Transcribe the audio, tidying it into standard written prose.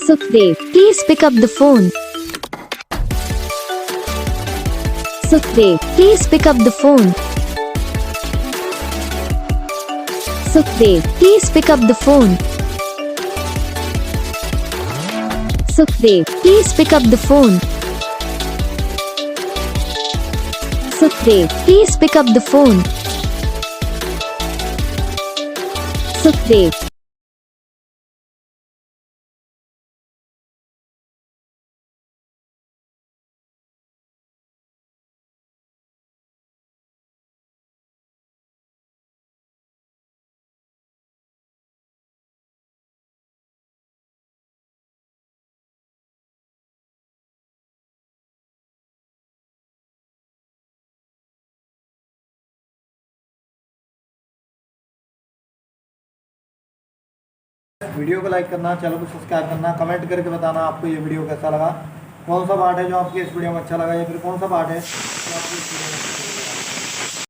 Sukhdev, please pick up the phone. Sukhdev, please pick up the phone. Sukhdev, please pick up the phone. Sukhdev, please pick up the phone. Sukhdev, please pick up the phone. Sukhdev. Video को like करना, channel को subscribe करना, comment करके बताना आपको ये video कैसा लगा, कौन सा पार्ट है जो आपको इस वीडियो में अच्छा लगा या फिर कौन सा पार्ट है जो आपको इस वीडियो में अच्छा लगा।